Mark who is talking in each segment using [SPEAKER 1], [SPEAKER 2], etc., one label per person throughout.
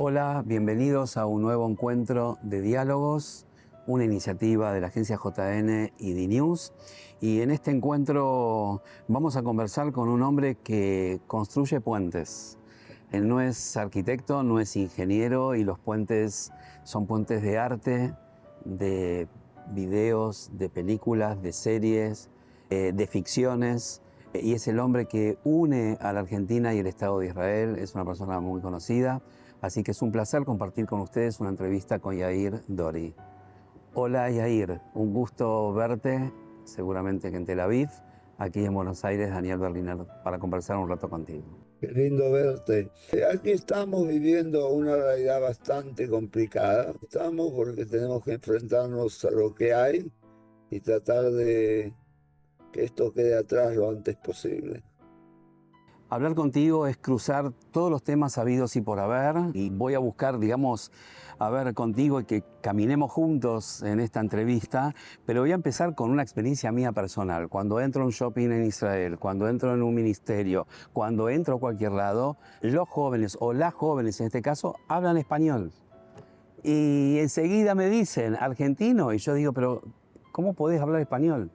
[SPEAKER 1] Hola, bienvenidos a un nuevo encuentro de diálogos, una iniciativa de la agencia JN y DNews. Y en este encuentro vamos a conversar con un hombre que construye puentes. Él no es arquitecto, no es ingeniero y los puentes son puentes de arte, de videos, de películas, de series, de ficciones. Y es el hombre que une a la Argentina y el Estado de Israel. Es una persona muy conocida. Así que es un placer compartir con ustedes una entrevista con Yair Dori. Hola Yair, un gusto verte, seguramente que en Tel Aviv, aquí en Buenos Aires, Daniel Berliner, para conversar un rato contigo.
[SPEAKER 2] Qué lindo verte. Aquí estamos viviendo una realidad bastante complicada. Estamos porque tenemos que enfrentarnos a lo que hay y tratar de que esto quede atrás lo antes posible.
[SPEAKER 1] Hablar contigo es cruzar todos los temas habidos y por haber, y voy a buscar, digamos, a ver contigo y que caminemos juntos en esta entrevista, pero voy a empezar con una experiencia mía personal. Cuando entro a un shopping en Israel, cuando entro en un ministerio, cuando entro a cualquier lado, los jóvenes o las jóvenes en este caso hablan español. Y enseguida me dicen argentino, y yo digo, pero ¿cómo podés hablar español?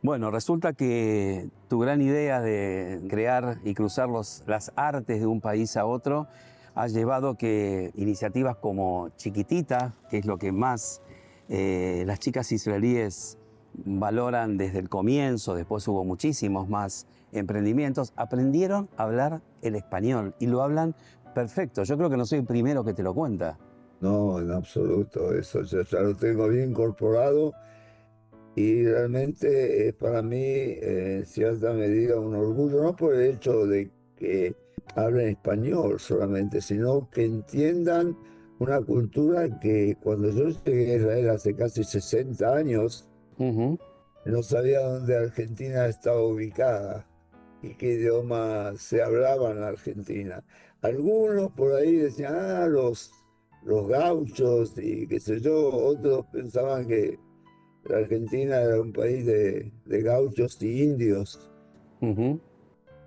[SPEAKER 1] Bueno, resulta que tu gran idea de crear y cruzar las artes de un país a otro ha llevado que iniciativas como Chiquitita, que es lo que más las chicas israelíes valoran desde el comienzo, después hubo muchísimos más emprendimientos, aprendieron a hablar el español y lo hablan perfecto. Yo creo que no soy el primero que te lo cuenta.
[SPEAKER 2] No, en absoluto. Eso ya lo tengo bien incorporado y realmente es para mí en cierta medida un orgullo, no por el hecho de que hablen español solamente, sino que entiendan una cultura que cuando yo llegué a Israel hace casi 60 años,
[SPEAKER 1] Ujú.
[SPEAKER 2] no sabía dónde Argentina estaba ubicada y qué idioma se hablaba en la Argentina. Algunos por ahí decían, los gauchos y qué sé yo, otros pensaban que la Argentina era un país de gauchos y indios.
[SPEAKER 1] Ujú.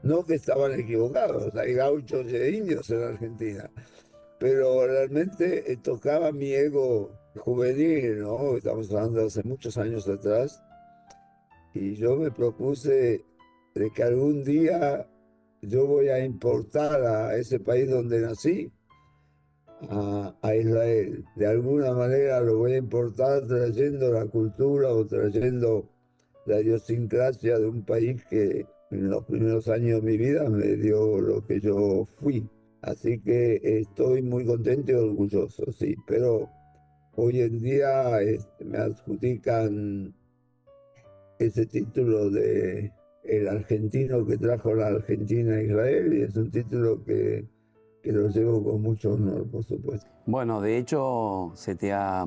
[SPEAKER 2] No que estaban equivocados, hay gauchos y indios en la Argentina, pero realmente tocaba mi ego juvenil, ¿no? Estamos hablando de hace muchos años atrás, y yo me propuse de que algún día yo voy a importar a ese país donde nací, a Israel. De alguna manera lo voy a importar trayendo la cultura o trayendo la idiosincrasia de un país que en los primeros años de mi vida me dio lo que yo fui. Así que estoy muy contento y orgulloso, sí, pero hoy en día me adjudican ese título de el argentino que trajo la Argentina a Israel y es un título que lo llevo con mucho honor, por supuesto.
[SPEAKER 1] Bueno, de hecho se te ha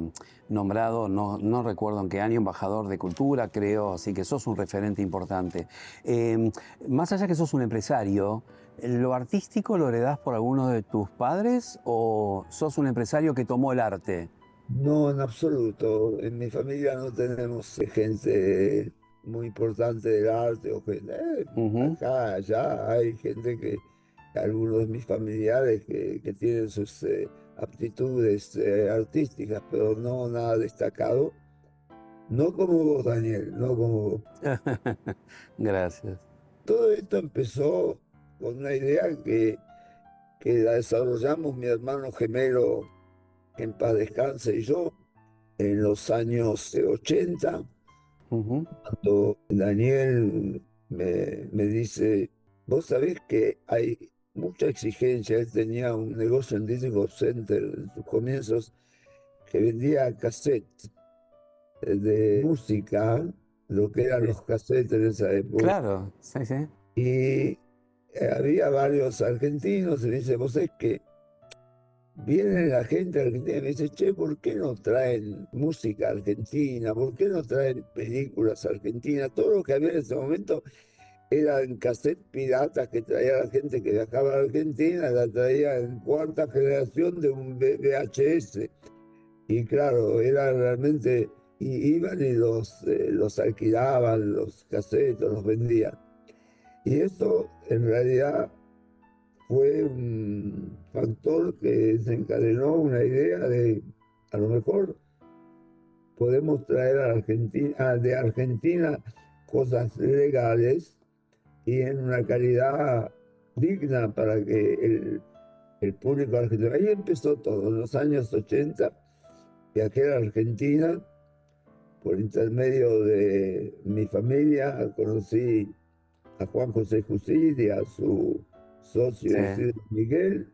[SPEAKER 1] nombrado, no recuerdo en qué año, embajador de cultura, creo, así que sos un referente importante. Eh, Más allá que sos un empresario, ¿lo artístico lo heredás por alguno de tus padres o sos un empresario que tomó el arte?
[SPEAKER 2] No, en absoluto. En mi familia no tenemos gente muy importante del arte o gente.
[SPEAKER 1] Ujú.
[SPEAKER 2] Acá, allá hay gente algunos de mis familiares que tienen sus aptitudes artísticas, pero no nada destacado. No como vos, Daniel, no como vos.
[SPEAKER 1] Gracias.
[SPEAKER 2] Todo esto empezó con una idea que la desarrollamos mi hermano gemelo, que en paz descanse, y yo, en los años 80,
[SPEAKER 1] Ujú.
[SPEAKER 2] cuando Daniel me dice, vos sabés que hay mucha exigencia. Él tenía un negocio en Disco Center en sus comienzos que vendía cassettes de música, lo que eran los cassettes en esa época.
[SPEAKER 1] Claro, sí, sí.
[SPEAKER 2] Y había varios argentinos y me dice, vos es que viene la gente argentina y me dice, che, ¿por qué no traen música argentina? ¿Por qué no traen películas argentinas? Todo lo que había en ese momento eran cassettes piratas que traía la gente que viajaba a Argentina, la traía en cuarta generación de un VHS. Y claro, era realmente, y iban y los alquilaban, los cassettes, los vendían. Y esto en realidad fue un factor que desencadenó una idea de, a lo mejor podemos traer a Argentina, de Argentina cosas legales y en una calidad digna para que el público argentino. Ahí empezó todo, en los años 80, viajé a Argentina por intermedio de mi familia, conocí a Juan José Jusil y a su socio
[SPEAKER 1] Sí.
[SPEAKER 2] Isidro Miguel.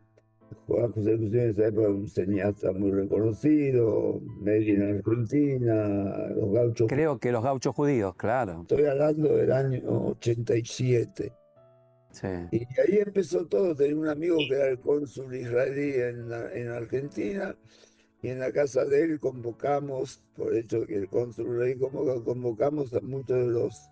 [SPEAKER 2] Juan José Jusil en esa época un cineasta muy reconocido, Made in Argentina, Los Gauchos.
[SPEAKER 1] Creo que los gauchos judíos, claro.
[SPEAKER 2] Estoy hablando del año 87.
[SPEAKER 1] Sí.
[SPEAKER 2] Y ahí empezó todo. Tenía un amigo que era el cónsul israelí en Argentina, y en la casa de él convocamos, por hecho que el cónsul israelí convocamos a muchos de los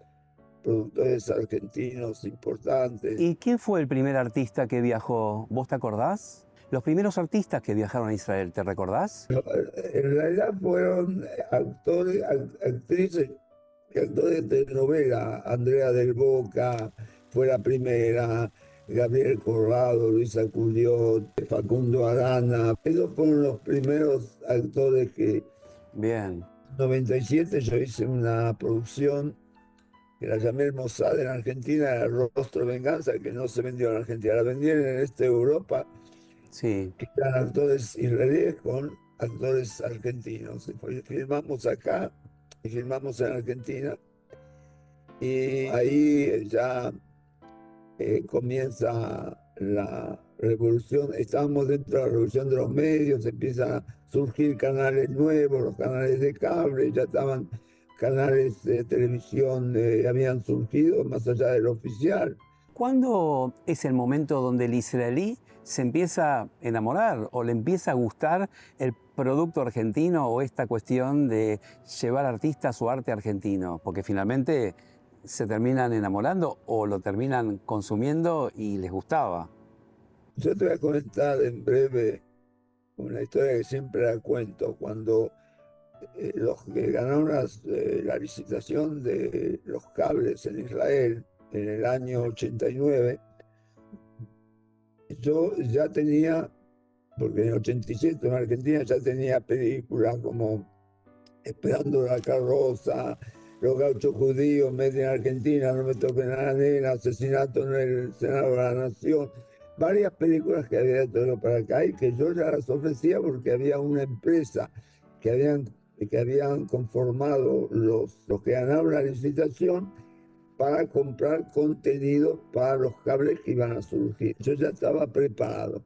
[SPEAKER 2] productores argentinos importantes.
[SPEAKER 1] ¿Y quién fue el primer artista que viajó? ¿Vos te acordás? Los primeros artistas que viajaron a Israel, ¿te recordás?
[SPEAKER 2] En realidad fueron actores, actrices y actores de telenovela. Andrea del Boca fue la primera, Gabriel Corrado, Luisa Culiot, Facundo Arana. Esos fueron los primeros actores que
[SPEAKER 1] Bien.
[SPEAKER 2] en 97 yo hice una producción que la llamé El Mossad en Argentina, era Rostro Venganza, que no se vendió en Argentina, la vendieron en Europa,
[SPEAKER 1] Sí.
[SPEAKER 2] que eran actores israelíes con actores argentinos. Filmamos acá y filmamos en Argentina, y ahí ya comienza la revolución. Estábamos dentro de la revolución de los medios, empiezan a surgir canales nuevos, los canales de cable, ya estaban canales de televisión, habían surgido más allá del oficial.
[SPEAKER 1] ¿Cuándo es el momento donde el israelí se empieza a enamorar o le empieza a gustar el producto argentino o esta cuestión de llevar artistas o arte argentino? Porque finalmente se terminan enamorando o lo terminan consumiendo y les gustaba.
[SPEAKER 2] Yo te voy a comentar en breve una historia que siempre la cuento. Cuando los que ganaron la licitación de los cables en Israel en el año 89, yo ya tenía, porque en el 87 en Argentina ya tenía películas como Esperando la carroza, Los Gauchos Judíos, Made in Argentina, No me toquen a la nena, Asesinato en el Senado de la Nación, varias películas que había de todo para acá y que yo ya las ofrecía porque había una empresa que habían conformado los que ganaron la licitación para comprar contenido para los cables que iban a surgir. Yo ya estaba preparado.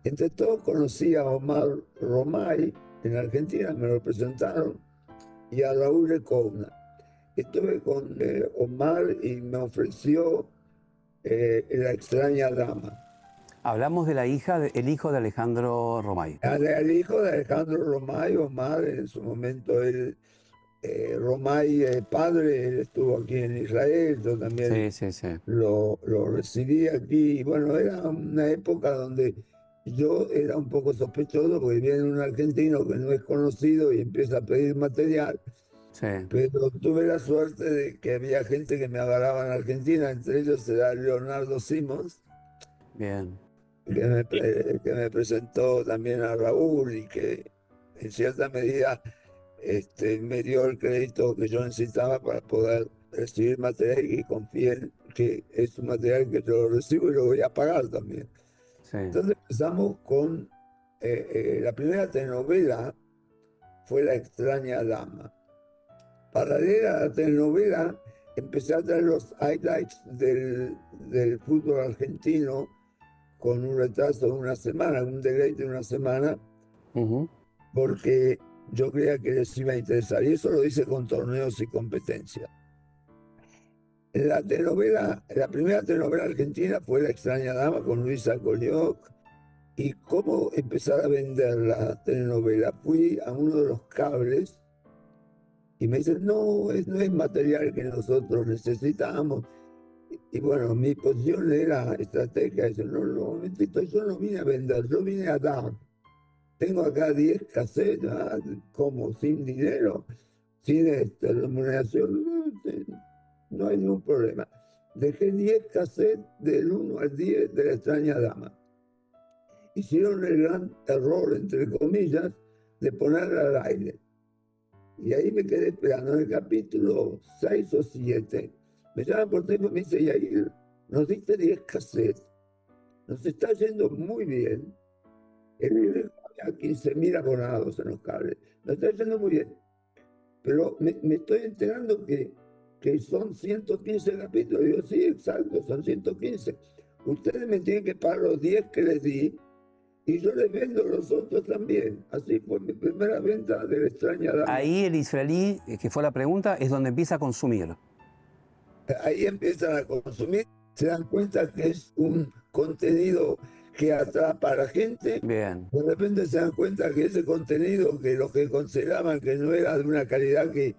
[SPEAKER 2] Entre todos conocí a Omar Romay en Argentina, me lo presentaron, y a Raúl Lecovna. Estuve con Omar y me ofreció La extraña dama.
[SPEAKER 1] Hablamos de el hijo de Alejandro Romay.
[SPEAKER 2] El hijo de Alejandro Romay, Omar, en su momento él, Romay padre, él estuvo aquí en Israel, yo también
[SPEAKER 1] Sí, sí, sí.
[SPEAKER 2] lo recibí aquí. Y bueno, era una época donde yo era un poco sospechoso porque viene un argentino que no es conocido y empieza a pedir material.
[SPEAKER 1] Sí,
[SPEAKER 2] Pero tuve la suerte de que había gente que me agarraba en Argentina, entre ellos era Leonardo Simons,
[SPEAKER 1] bien.
[SPEAKER 2] que me presentó también a Raúl y que en cierta medida me dio el crédito que yo necesitaba para poder recibir material, y confié en que es un material que yo lo recibo y lo voy a pagar también.
[SPEAKER 1] Sí.
[SPEAKER 2] Entonces empezamos con la primera telenovela, fue La extraña dama. Paralela a la telenovela, empecé a traer los highlights del fútbol argentino con un retraso de una semana, un delay de una semana,
[SPEAKER 1] Ujú.
[SPEAKER 2] porque yo creía que les iba a interesar. Y eso lo hice con torneos y competencias. La primera telenovela argentina fue La extraña dama con Luisa Colioc. ¿Y cómo empezar a vender la telenovela? Fui a uno de los cables y me dicen, no, no es material que nosotros necesitamos. Y bueno, mi posición era estratégica. Dice, no, no, un momentito, yo no vine a vender, yo vine a dar. Tengo acá 10 cassettes, como sin dinero, sin remuneración, no hay ningún problema. Dejé 10 cassettes del 1 al 10 de La extraña dama. hicieron el gran error, entre comillas, de ponerla al aire. Y ahí me quedé esperando en el capítulo 6 o 7. Me llaman por teléfono y me dice, Yair, nos diste 10 cassettes, nos está yendo muy bien. El video había 15.000 abonados en los cables, nos está yendo muy bien. Pero me estoy enterando que son 115 capítulos. Digo, sí, exacto, son 115. Ustedes me tienen que pagar los 10 que les di y yo les vendo los otros también. Así fue mi primera venta de La extraña dama.
[SPEAKER 1] Ahí el israelí, que fue la pregunta, es donde empieza a consumir.
[SPEAKER 2] Ahí empiezan a consumir, se dan cuenta que es un contenido que atrapa a la gente.
[SPEAKER 1] Bien,
[SPEAKER 2] De repente se dan cuenta que ese contenido, que los que consideraban que no era de una calidad que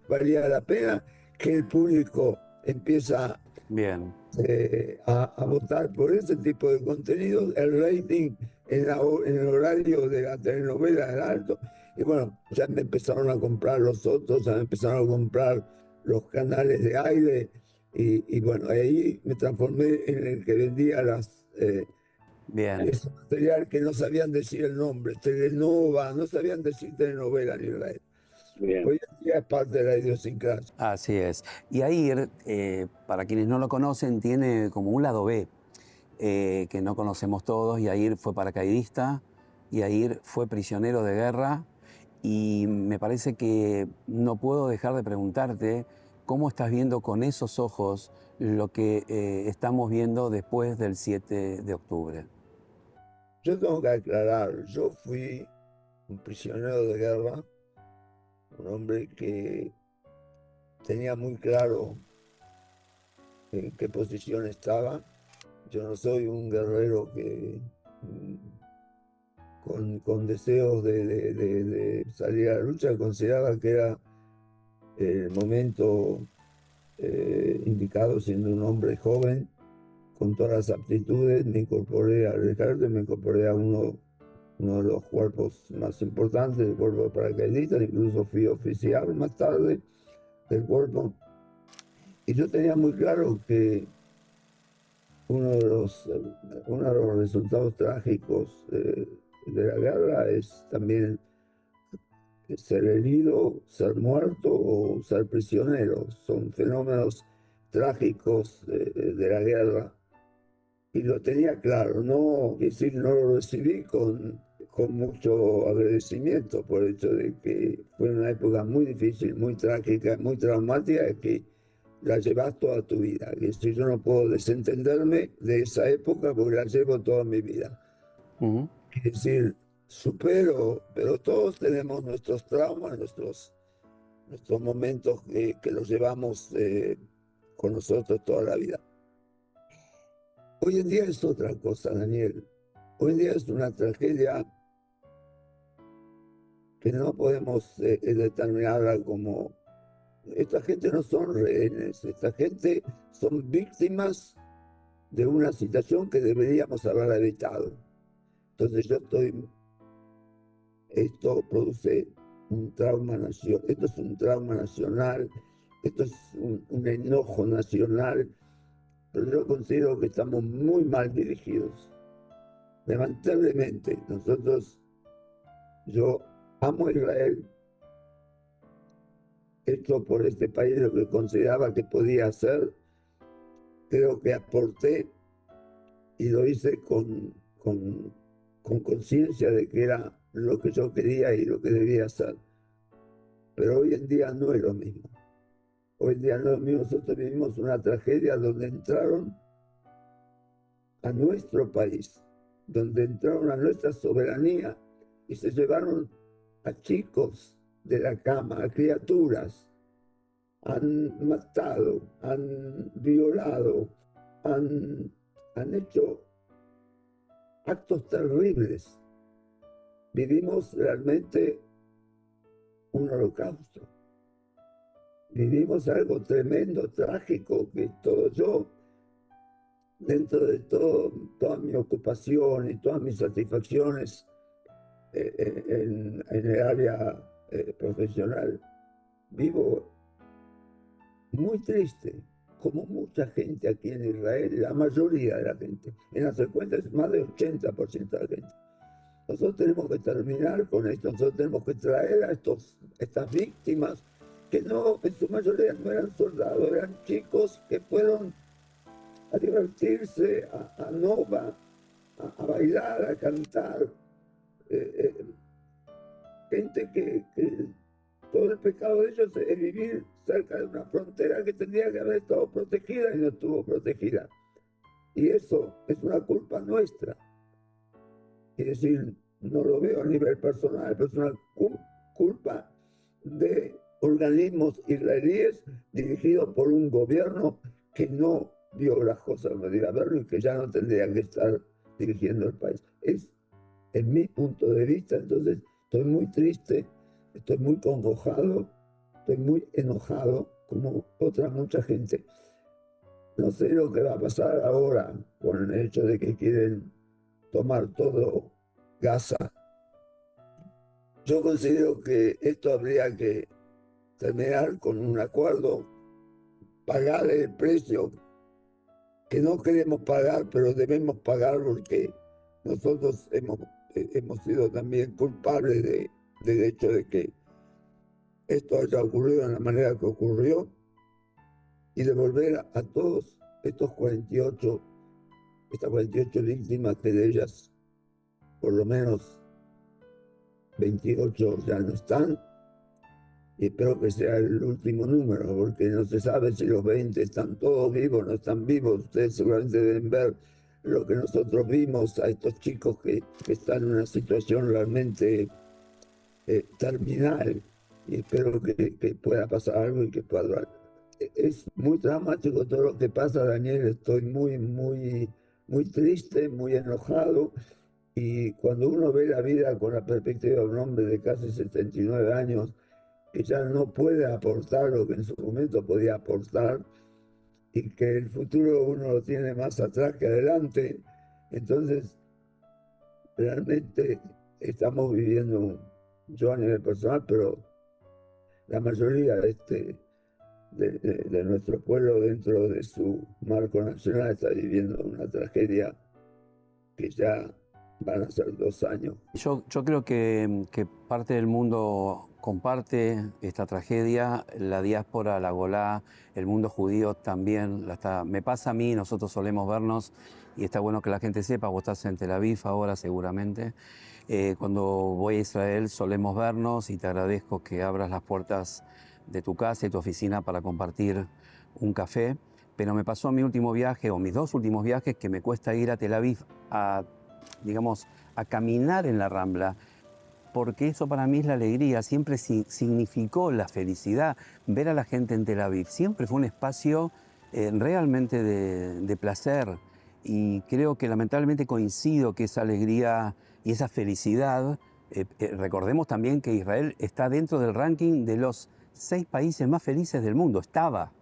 [SPEAKER 2] valía la pena, que el público empieza
[SPEAKER 1] bien,
[SPEAKER 2] a votar por ese tipo de contenidos, el rating en el horario de la telenovela era alto, y bueno, ya me empezaron a comprar los otros, ya me empezaron a comprar los canales de aire, y bueno, ahí me transformé en el que vendía
[SPEAKER 1] bien.
[SPEAKER 2] ese material que no sabían decir el nombre, Telenova, no sabían decir telenovela ni nada.
[SPEAKER 1] Bien.
[SPEAKER 2] Hoy en día es parte de la idiosincrasia.
[SPEAKER 1] Así es. Y Yair, para quienes no lo conocen, tiene como un lado B, que no conocemos todos. Yair fue paracaidista, Yair fue prisionero de guerra, y me parece que no puedo dejar de preguntarte cómo estás viendo con esos ojos lo que estamos viendo después del 7 de octubre.
[SPEAKER 2] Yo tengo que aclarar, yo fui un prisionero de guerra, un hombre que tenía muy claro en qué posición estaba. Yo no soy un guerrero que con deseos de salir a la lucha, consideraba que era el momento indicado, siendo un hombre joven, con todas las aptitudes. Me incorporé al ejército, me incorporé a uno de los cuerpos más importantes, el cuerpo de paracaidistas, incluso fui oficial más tarde del cuerpo. Y yo tenía muy claro que uno de los resultados trágicos de la guerra es también ser herido, ser muerto o ser prisionero. Son fenómenos trágicos de la guerra. Y lo tenía claro, no, es decir, no lo recibí con mucho agradecimiento por el hecho de que fue una época muy difícil, muy trágica, muy traumática, que la llevas toda tu vida. Es decir, yo no puedo desentenderme de esa época porque la llevo toda mi vida.
[SPEAKER 1] Ujú.
[SPEAKER 2] Es decir, supero, pero todos tenemos nuestros traumas, nuestros momentos que los llevamos con nosotros toda la vida. Hoy en día es otra cosa, Daniel. Hoy en día es una tragedia que no podemos determinarla como... Esta gente no son rehenes, esta gente son víctimas de una situación que deberíamos haber evitado. Entonces esto produce un trauma nacional, esto es un trauma nacional, esto es un enojo nacional, pero yo considero que estamos muy mal dirigidos. Lamentablemente, yo amo a Israel, hecho por este país lo que consideraba que podía hacer, creo que aporté y lo hice con conciencia de que era lo que yo quería y lo que debía hacer. Pero hoy en día no es lo mismo. Hoy en día no es lo mismo. Nosotros vivimos una tragedia donde entraron a nuestro país, donde entraron a nuestra soberanía y se llevaron a chicos de la cama, a criaturas. Han matado, han violado, han, han hecho actos terribles. Vivimos realmente un holocausto. Vivimos algo tremendo, trágico, que todo yo, dentro de toda mi ocupación y todas mis satisfacciones en el área profesional, vivo muy triste, como mucha gente aquí en Israel, la mayoría de la gente, en las encuestas más del 80% de la gente. Nosotros tenemos que terminar con esto, nosotros tenemos que traer a estas víctimas, que no, en su mayoría no eran soldados, eran chicos que fueron a divertirse, a Nova, a bailar, a cantar. Gente que todo el pecado de ellos es vivir cerca de una frontera que tendría que haber estado protegida y no estuvo protegida. Y eso es una culpa nuestra. Es decir, no lo veo a nivel personal, pero es una culpa de organismos israelíes dirigidos por un gobierno que no vio las cosas como debía verlo y que ya no tendría que estar dirigiendo el país. Es en mi punto de vista. Entonces estoy muy triste, estoy muy congojado, estoy muy enojado, como otra mucha gente. No sé lo que va a pasar ahora con el hecho de que quieren tomar todo Gaza. Yo considero que esto habría que terminar con un acuerdo, pagar el precio que no queremos pagar, pero debemos pagar porque nosotros hemos sido también culpables del hecho de que esto haya ocurrido de la manera que ocurrió, y devolver a todos estas 48 víctimas, que de ellas por lo menos 28 ya no están, y espero que sea el último número, porque no se sabe si los 20 están todos vivos o no están vivos. Ustedes seguramente deben ver lo que nosotros vimos a estos chicos que están en una situación realmente terminal, y espero que pueda pasar algo y que pueda durar. Es muy dramático todo lo que pasa, Daniel. Estoy muy, muy, muy triste, muy enojado. Y cuando uno ve la vida con la perspectiva de un hombre de casi 79 años, que ya no puede aportar lo que en su momento podía aportar, y que el futuro uno lo tiene más atrás que adelante, entonces realmente estamos viviendo, yo a nivel personal, pero la mayoría de nuestro pueblo dentro de su marco nacional está viviendo una tragedia que ya van a ser 2 años.
[SPEAKER 1] Yo creo que parte del mundo comparte esta tragedia, la diáspora, la Golá, el mundo judío también me pasa a mí. Nosotros solemos vernos, y está bueno que la gente sepa. Vos estás en Tel Aviv ahora seguramente. Cuando voy a Israel solemos vernos, y te agradezco que abras las puertas de tu casa y tu oficina para compartir un café. Pero me pasó en mi último viaje, o mis 2 últimos viajes, que me cuesta ir a Tel Aviv digamos, a caminar en la Rambla, porque eso para mí es la alegría. Siempre significó la felicidad. Ver a la gente en Tel Aviv siempre fue un espacio realmente de placer, y creo que lamentablemente coincido que esa alegría y esa felicidad, recordemos también que Israel está dentro del ranking de los 6 países más felices del mundo, estaba,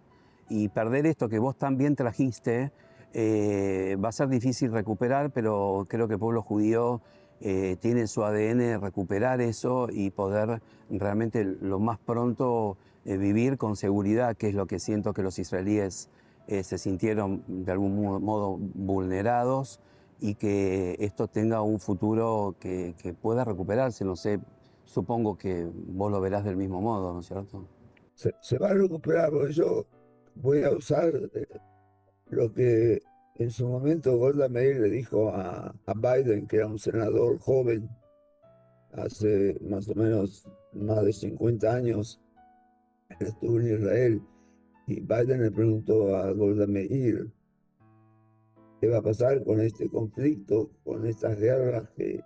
[SPEAKER 1] y perder esto que vos tan bien trajiste va a ser difícil recuperar, pero creo que el pueblo judío tiene en su ADN recuperar eso y poder realmente lo más pronto vivir con seguridad, que es lo que siento que los israelíes se sintieron de algún modo vulnerados, y que esto tenga un futuro que pueda recuperarse. No sé, supongo que vos lo verás del mismo modo, ¿no es cierto?
[SPEAKER 2] Se va a recuperar, porque yo voy a usar lo que en su momento Golda Meir le dijo a Biden, que era un senador joven, hace más o menos más de 50 años. Estuvo en Israel, y Biden le preguntó a Golda Meir qué va a pasar con este conflicto, con estas guerras que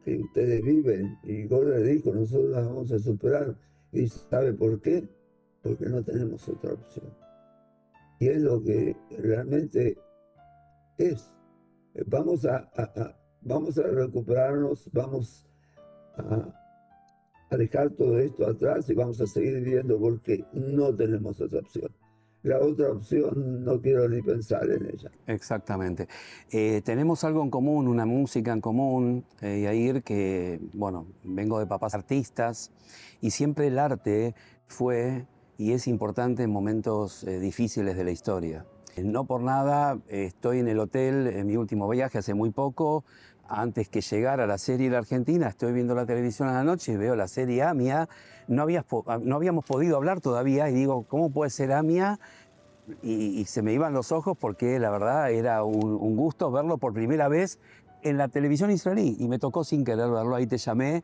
[SPEAKER 2] ustedes viven. Y Golda le dijo: nosotros las vamos a superar. Y ¿sabe por qué? Porque no tenemos otra opción. Y es lo que realmente es. Vamos a recuperarnos, vamos a, a dejar todo esto atrás, y vamos a seguir viviendo, porque no tenemos otra opción. La otra opción no quiero ni pensar en ella.
[SPEAKER 1] Exactamente. Tenemos algo en común, una música en común, Yair, que, bueno, vengo de papás artistas, y siempre el arte fue y es importante en momentos difíciles de la historia. No por nada estoy en el hotel en mi último viaje hace muy poco. Antes que llegara la serie La Argentina, estoy viendo la televisión a la noche y veo la serie AMIA. No habíamos podido hablar todavía y digo, ¿cómo puede ser AMIA? Y se me iban los ojos porque la verdad era un gusto verlo por primera vez en la televisión israelí y me tocó sin querer verlo. Ahí te llamé,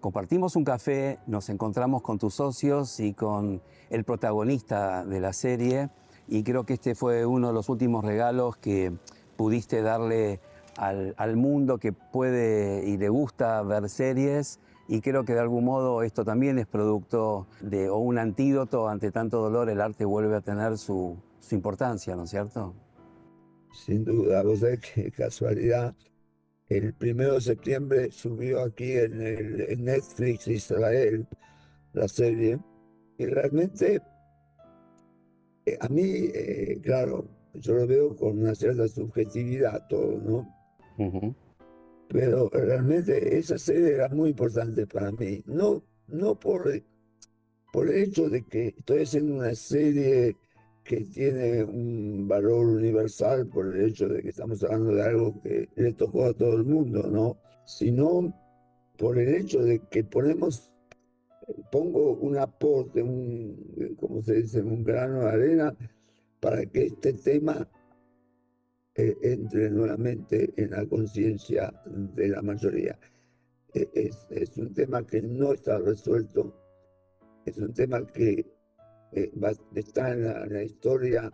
[SPEAKER 1] compartimos un café, nos encontramos con tus socios y con el protagonista de la serie y creo que este fue uno de los últimos regalos que pudiste darle al mundo que puede y le gusta ver series. Y creo que de algún modo esto también es producto de o un antídoto ante tanto dolor. El arte vuelve a tener su importancia, ¿no es cierto?
[SPEAKER 2] Sin duda, vos sabés qué casualidad. El 1 de septiembre subió aquí en Netflix Israel la serie. Y realmente a mí, claro, yo lo veo con una cierta subjetividad todo, ¿no?
[SPEAKER 1] Ujú.
[SPEAKER 2] Pero realmente esa serie era muy importante para mí. No por el hecho de que estoy haciendo una serie que tiene un valor universal, por el hecho de que estamos hablando de algo que le tocó a todo el mundo, ¿no? Sino por el hecho de que pongo un aporte, como se dice, un grano de arena para que este tema entre nuevamente en la conciencia de la mayoría. Es un tema que no está resuelto, es un tema que está en la historia.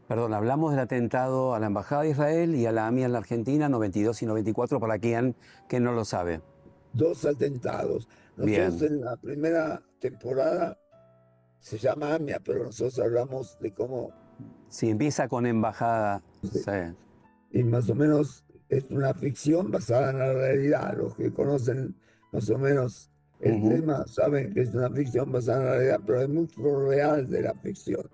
[SPEAKER 1] Perdón, hablamos del atentado a la Embajada de Israel y a la AMIA en la Argentina, 92 y 94, para quien que no lo sabe.
[SPEAKER 2] Dos atentados. Nosotros
[SPEAKER 1] Bien,
[SPEAKER 2] en la primera temporada se llama AMIA, pero nosotros hablamos de cómo,
[SPEAKER 1] si empieza con embajada, sí.
[SPEAKER 2] y más o menos es una ficción basada en la realidad. Los que conocen más o menos el
[SPEAKER 1] Ujú.
[SPEAKER 2] tema saben que es una ficción basada en la realidad, pero hay mucho real de la ficción.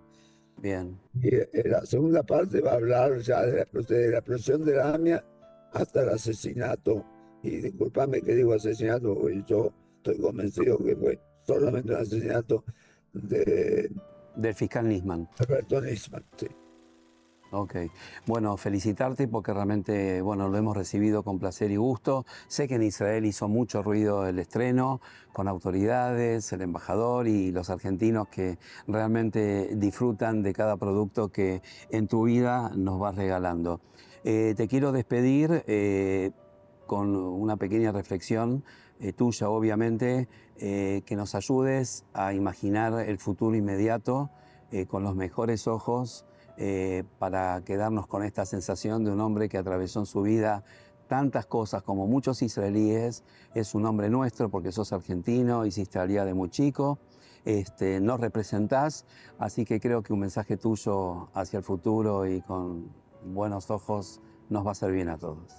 [SPEAKER 1] Bien.
[SPEAKER 2] Y la segunda parte va a hablar ya de la explosión de la AMIA hasta el asesinato. Y discúlpame que digo asesinato, porque yo estoy convencido que fue solamente un asesinato de
[SPEAKER 1] Del fiscal Nisman.
[SPEAKER 2] Alberto Nisman. Sí.
[SPEAKER 1] Ok, bueno, felicitarte porque realmente, bueno, lo hemos recibido con placer y gusto. Sé que en Israel hizo mucho ruido el estreno con autoridades, el embajador y los argentinos que realmente disfrutan de cada producto que en tu vida nos vas regalando. Te quiero despedir con una pequeña reflexión tuya, obviamente, que nos ayudes a imaginar el futuro inmediato con los mejores ojos para quedarnos con esta sensación de un hombre que atravesó en su vida tantas cosas como muchos israelíes. Es un hombre nuestro porque sos argentino, hiciste alía de muy chico, nos representás, así que creo que un mensaje tuyo hacia el futuro y con buenos ojos nos va a hacer bien a todos.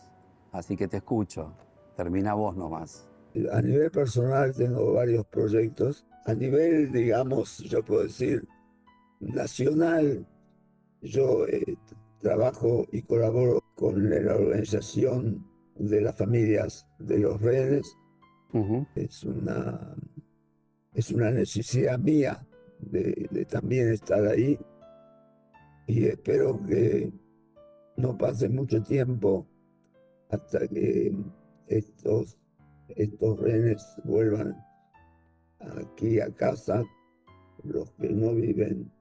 [SPEAKER 1] Así que te escucho, termina vos nomás.
[SPEAKER 2] A nivel personal tengo varios proyectos. A nivel, digamos, yo puedo decir, nacional, yo trabajo y colaboro con la organización de las familias de los rehenes.
[SPEAKER 1] Ujú.
[SPEAKER 2] Es es una necesidad mía de también estar ahí y espero que no pase mucho tiempo hasta que estos, estos rehenes vuelvan aquí a casa. Los que no viven,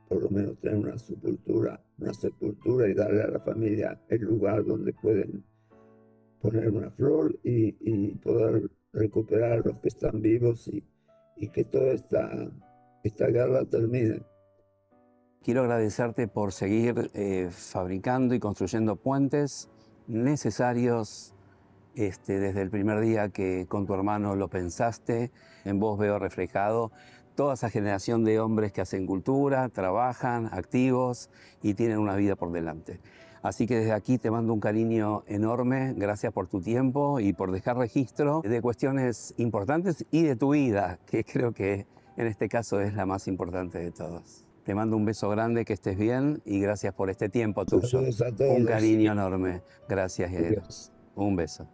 [SPEAKER 2] por lo menos tener una sepultura y darle a la familia el lugar donde pueden poner una flor y poder recuperar a los que están vivos y que toda esta guerra termine.
[SPEAKER 1] Quiero agradecerte por seguir fabricando y construyendo puentes necesarios desde el primer día que con tu hermano lo pensaste. En vos veo reflejado toda esa generación de hombres que hacen cultura, trabajan, activos y tienen una vida por delante. Así que desde aquí te mando un cariño enorme. Gracias por tu tiempo y por dejar registro de cuestiones importantes y de tu vida, que creo que en este caso es la más importante de todas. Te mando un beso grande, que estés bien y gracias por este tiempo tuyo.
[SPEAKER 2] Saludos a
[SPEAKER 1] Un
[SPEAKER 2] todos.
[SPEAKER 1] cariño enorme. Gracias, Yair.
[SPEAKER 2] Adiós.
[SPEAKER 1] Un beso.